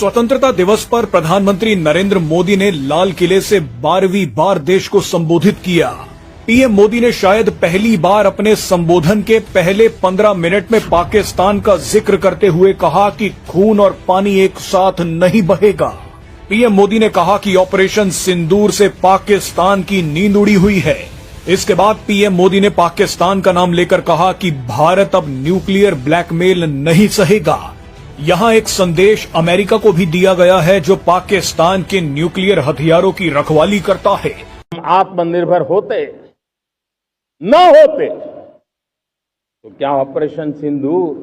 स्वतंत्रता दिवस पर प्रधानमंत्री नरेंद्र मोदी ने लाल किले से 12वीं बार देश को संबोधित किया। पीएम मोदी ने शायद पहली बार अपने संबोधन के पहले 15 मिनट में पाकिस्तान का जिक्र करते हुए कहा कि खून और पानी एक साथ नहीं बहेगा। पीएम मोदी ने कहा कि ऑपरेशन सिंदूर से पाकिस्तान की नींद उड़ी हुई है। इसके बाद पीएम मोदी ने पाकिस्तान का नाम लेकर कहा कि भारत अब न्यूक्लियर ब्लैकमेल नहीं सहेगा। यहाँ एक संदेश अमेरिका को भी दिया गया है जो पाकिस्तान के न्यूक्लियर हथियारों की रखवाली करता है। हम आत्मनिर्भर होते न होते तो क्या ऑपरेशन सिंदूर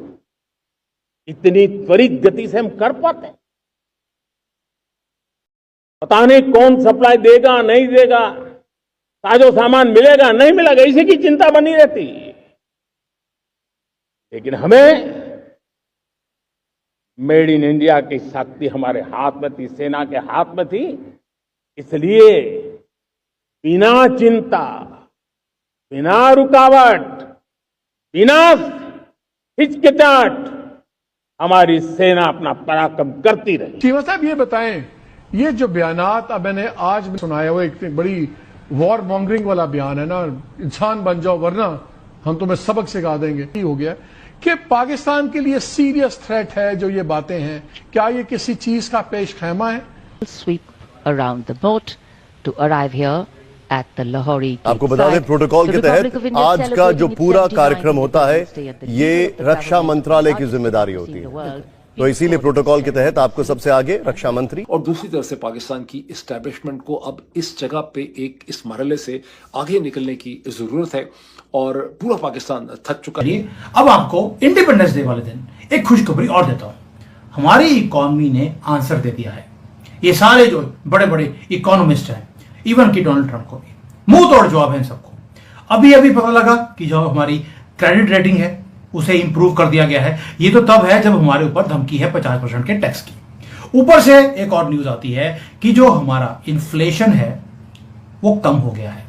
इतनी त्वरित गति से हम कर पाते? पता नहीं कौन सप्लाई देगा नहीं देगा, साजो सामान मिलेगा नहीं मिलेगा, इसी की चिंता बनी रहती। लेकिन हमें मेड इन इंडिया की शक्ति हमारे हाथ में थी, सेना के हाथ में थी। इसलिए बिना चिंता, बिना रुकावट, बिना हिचकिचाहट हमारी सेना अपना पराक्रम करती रही। चीमा साहब ये बताएं, ये जो बयानात अब मैंने आज सुनाया वो एक बड़ी वॉर मॉन्गरिंग वाला बयान है ना, इंसान बन जाओ वरना हम तुम्हें सबक सिखा देंगे, ये हो गया कि पाकिस्तान के लिए सीरियस थ्रेट है जो ये बातें हैं। क्या ये किसी चीज का पेश खैमा है? Sweep around the boat to arrive here at the Lahori. आपको बता दें प्रोटोकॉल के तहत आज का जो पूरा कार्यक्रम होता है ये रक्षा मंत्रालय की जिम्मेदारी होती है, तो इसीलिए प्रोटोकॉल के तहत आपको सबसे आगे रक्षा मंत्री। और दूसरी तरफ से पाकिस्तान की इस्टेब्लिशमेंट को अब इस जगह पे एक इस मरहले से आगे निकलने की जरूरत है और पूरा पाकिस्तान थक चुका है। अब आपको इंडिपेंडेंस डे वाले दिन एक खुशखबरी और देता हूं। हमारी इकोनॉमी ने आंसर दे दिया है। ये सारे जो बड़े बड़े इकोनॉमिस्ट हैं, इवन कि डोनाल्ड ट्रंप को भी मुंह तोड़ जवाब है इन सबको। अभी अभी पता लगा कि जो हमारी क्रेडिट रेटिंग है उसे इंप्रूव कर दिया गया है। ये तो तब है जब हमारे ऊपर धमकी है 50% के टैक्स की। ऊपर से एक और न्यूज आती है कि जो हमारा इन्फ्लेशन है वो कम हो गया है।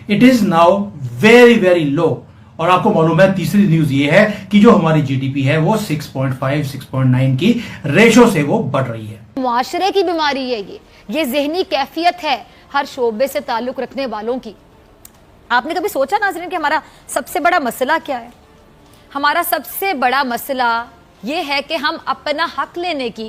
It is now very very low. और आपको मालूम है तीसरी न्यूज ये है कि जो हमारी जीडीपी है वो 6.5 6.9 की रेशो से वो बढ़ रही है। मुआशरे की बीमारी है ये ज़हनी कैफियत है हर शोबे से ताल्लुक रखने वालों की। आपने कभी सोचा नाज़रीन कि हमारा सबसे बड़ा मसला क्या है? हमारा सबसे बड़ा मसला ये है कि हम अपना हक लेने की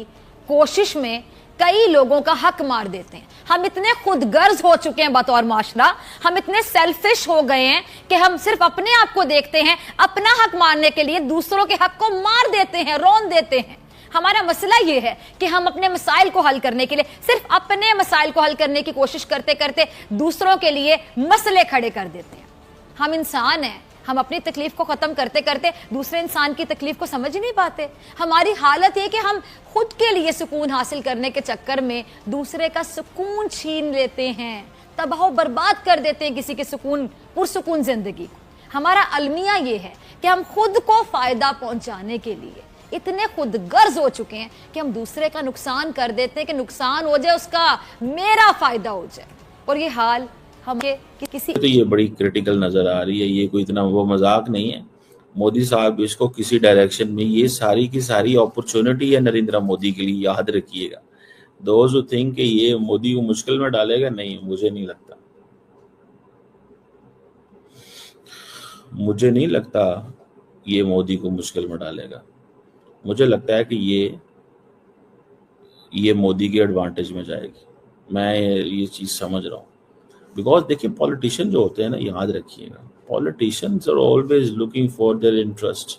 कोशिश में कई लोगों का हक मार देते हैं। हम इतने खुदगर्ज हो चुके हैं बतौर माशरा, हम इतने सेल्फिश हो गए हैं कि हम सिर्फ अपने आप को देखते हैं, अपना हक मारने के लिए दूसरों के हक को मार देते हैं, रोन देते हैं। हमारा मसला ये है कि हम अपने मसाइल को हल करने के लिए सिर्फ अपने मसाइल को हल करने की कोशिश करते करते दूसरों के लिए मसले खड़े कर देते हैं। हम इंसान हैं, हम अपनी तकलीफ को खत्म करते करते दूसरे इंसान की तकलीफ को समझ ही नहीं पाते। हमारी हालत है कि हम खुद के लिए सुकून हासिल करने के चक्कर में दूसरे का सुकून छीन लेते हैं, तबाह बर्बाद कर देते हैं किसी के सुकून पुरसुकून जिंदगी को। हमारा अलमिया ये है कि हम खुद को फायदा पहुंचाने के लिए इतने खुदगर्ज हो चुके हैं कि हम दूसरे का नुकसान कर देते हैं कि नुकसान हो जाए उसका, मेरा फायदा हो जाए। और ये हाल किसी तो ये बड़ी क्रिटिकल नजर आ रही है। ये कोई इतना वो मजाक नहीं है। मोदी साहब इसको किसी डायरेक्शन में, ये सारी की सारी अपॉर्चुनिटी है नरेंद्र मोदी के लिए, याद रखिएगा। दोज हु थिंक कि ये मोदी को मुश्किल में डालेगा, नहीं, मुझे नहीं लगता। मुझे नहीं लगता ये मोदी को मुश्किल में डालेगा। मुझे लगता है कि ये मोदी के एडवांटेज में जाएगी। मैं ये चीज समझ रहा हूँ। बिकॉज देखिए पॉलिटिशियन जो होते हैं ना, याद रखिएगा, politicians are always looking for their interest.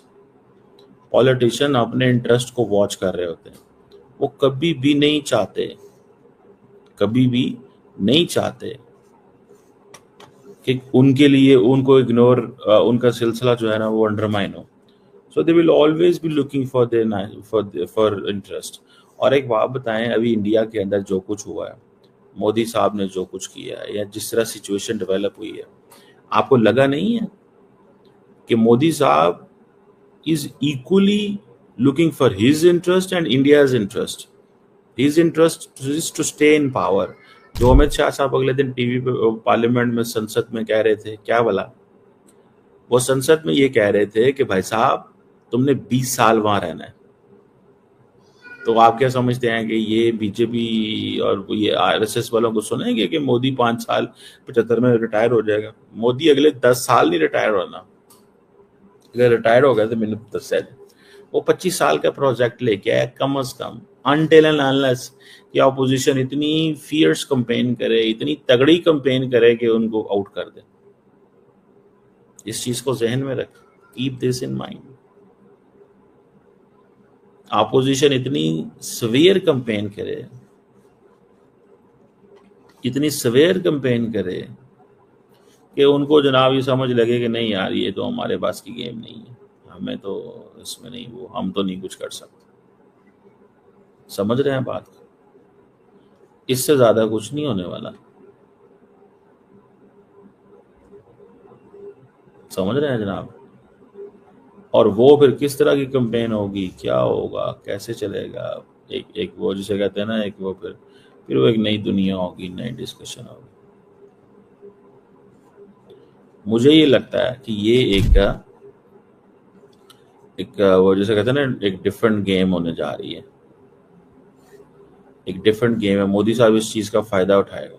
Politician अपने इंटरेस्ट को वॉच कर रहे होते हैं। वो कभी भी नहीं चाहते कि उनके लिए उनको इग्नोर, उनका सिलसिला जो है ना वो अंडरमाइन हो। So they will always be looking for their for interest. और एक बात बताएं, अभी इंडिया के अंदर जो कुछ हुआ है, मोदी साहब ने जो कुछ किया है या जिस तरह सिचुएशन डेवलप हुई है, आपको लगा नहीं है कि मोदी साहब is equally looking for his interest and India's interest? His interest is to stay in power. जो अमित शाह साहब अगले दिन टीवी पे पार्लियामेंट में, संसद में कह रहे थे, क्या बोला वो? संसद में ये कह रहे थे कि भाई साहब तुमने 20 साल वहां रहना है, तो आप क्या समझते हैं कि ये बीजेपी और ये आरएसएस वालों को सुनेंगे कि मोदी 5 साल 75 में रिटायर हो जाएगा? मोदी अगले 10 साल नहीं रिटायर होना। अगर रिटायर हो गया तो मैंने 10 साल, वो 25 साल का प्रोजेक्ट लेके आया कम से कम, अनटिल एंड अनलेस कि ऑपोजिशन इतनी फियर्स कंपेन करे, इतनी तगड़ी कंपेन करे कि उनको आउट कर दे। इस चीज को जहन में रख, keep this in mind. Opposition इतनी सवेयर कंपेन करे, इतनी सवेयर कंपेन करे कि उनको जनाब ये समझ लगे कि नहीं यार ये तो हमारे पास की गेम नहीं है, हमें तो इसमें नहीं, वो हम तो नहीं कुछ कर सकते। समझ रहे हैं बात? इससे ज्यादा कुछ नहीं होने वाला। समझ रहे हैं जनाब? और वो फिर किस तरह की कंपेन होगी, क्या होगा, कैसे चलेगा, एक वो जिसे कहते हैं ना, एक वो फिर वो एक नई दुनिया होगी, नई डिस्कशन होगी। मुझे ये लगता है कि ये एक वो जिसे कहते हैं ना, एक डिफरेंट गेम होने जा रही है, एक डिफरेंट गेम है। मोदी साहब इस चीज का फायदा उठाएगा,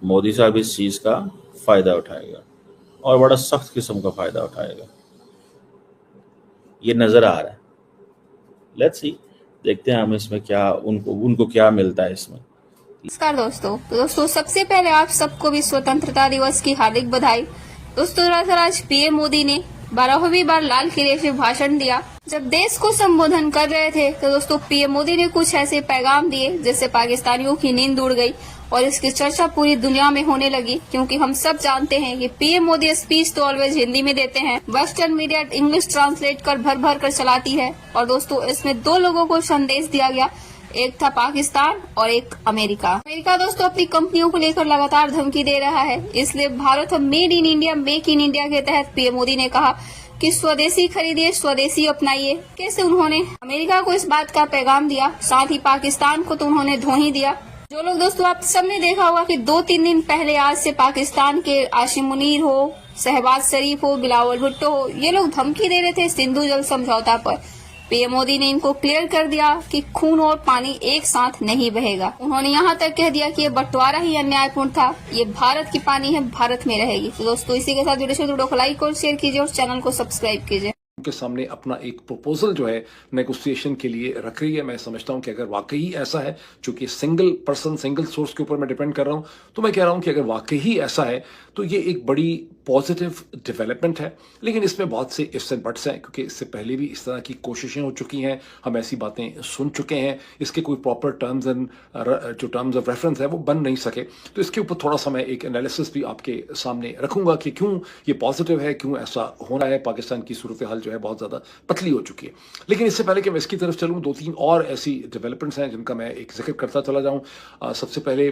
मोदी साहब इस चीज का फायदा उठाएगा और बड़ा सख्त किस्म का फायदा उठाएगा, ये नजर आ रहा है। लेट्स सी, देखते हैं हम इसमें क्या उनको क्या मिलता है इसमें। नमस्कार दोस्तों सबसे पहले आप सबको भी स्वतंत्रता दिवस की हार्दिक बधाई। दोस्तों दरअसल आज पीएम मोदी ने 12वीं बार लाल किले से भाषण दिया। जब देश को संबोधन कर रहे थे तो दोस्तों पीएम मोदी ने कुछ ऐसे पैगाम दिए जिससे पाकिस्तानियों की नींद उड़ गई और इसकी चर्चा पूरी दुनिया में होने लगी, क्योंकि हम सब जानते हैं कि पीएम मोदी स्पीच तो ऑलवेज हिंदी में देते हैं, वेस्टर्न मीडिया इंग्लिश ट्रांसलेट कर भर कर चलाती है। और दोस्तों इसमें 2 लोगों को संदेश दिया गया, एक था पाकिस्तान और एक अमेरिका दोस्तों अपनी कंपनियों को लेकर लगातार धमकी दे रहा है, इसलिए Bharat made in India make in India के तहत पीएम मोदी ने कहा कि स्वदेशी खरीदिए, स्वदेशी अपनाइए। कैसे उन्होंने अमेरिका को इस बात का पैगाम दिया, साथ ही पाकिस्तान को तो उन्होंने धो ही दिया। जो लोग दोस्तों आप सबने देखा होगा कि 2-3 दिन पहले आज से पाकिस्तान के आसिम मुनीर हो, शहबाज शरीफ हो, बिलावल भुट्टो हो, ये लोग धमकी दे रहे थे सिंधु जल समझौता पर। पीएम मोदी ने इनको क्लियर कर दिया कि खून और पानी एक साथ नहीं बहेगा। उन्होंने यहाँ तक कह दिया कि ये बंटवारा ही अन्यायपूर्ण था, ये भारत की पानी है, भारत में रहेगी। तो दोस्तों इसी के साथ वीडियो को लाइक और शेयर कीजिए और चैनल को सब्सक्राइब कीजिए। उनके सामने अपना एक प्रपोजल जो है नेगोशिएशन के लिए रख रही है। मैं समझता हूं कि अगर वाकई ऐसा है, चूंकि सिंगल पर्सन सिंगल सोर्स के ऊपर मैं डिपेंड कर रहा हूं, तो मैं कह रहा हूं कि अगर वाकई ऐसा है तो ये एक बड़ी पॉजिटिव डेवलपमेंट है। लेकिन इसमें बहुत से इफ्स एंड बट्स हैं, क्योंकि इससे पहले भी इस तरह की कोशिशें हो चुकी हैं, हम ऐसी बातें सुन चुके हैं, इसके कोई प्रॉपर टर्म्स ऑफ रेफरेंस है वो बन नहीं सके। तो इसके ऊपर थोड़ा सा मैं एक एनालिसिस भी आपके सामने रखूंगा कि क्यों ये पॉजिटिव है, क्यों ऐसा हो रहा है। पाकिस्तान की सूरत हाल जो है बहुत ज्यादा पतली हो चुकी है। लेकिन इससे पहले कि मैं इसकी तरफ चलूं, 2-3 और ऐसी डेवलपमेंट्स हैं जिनका मैं एक जिक्र करता चला जाऊं। सबसे पहले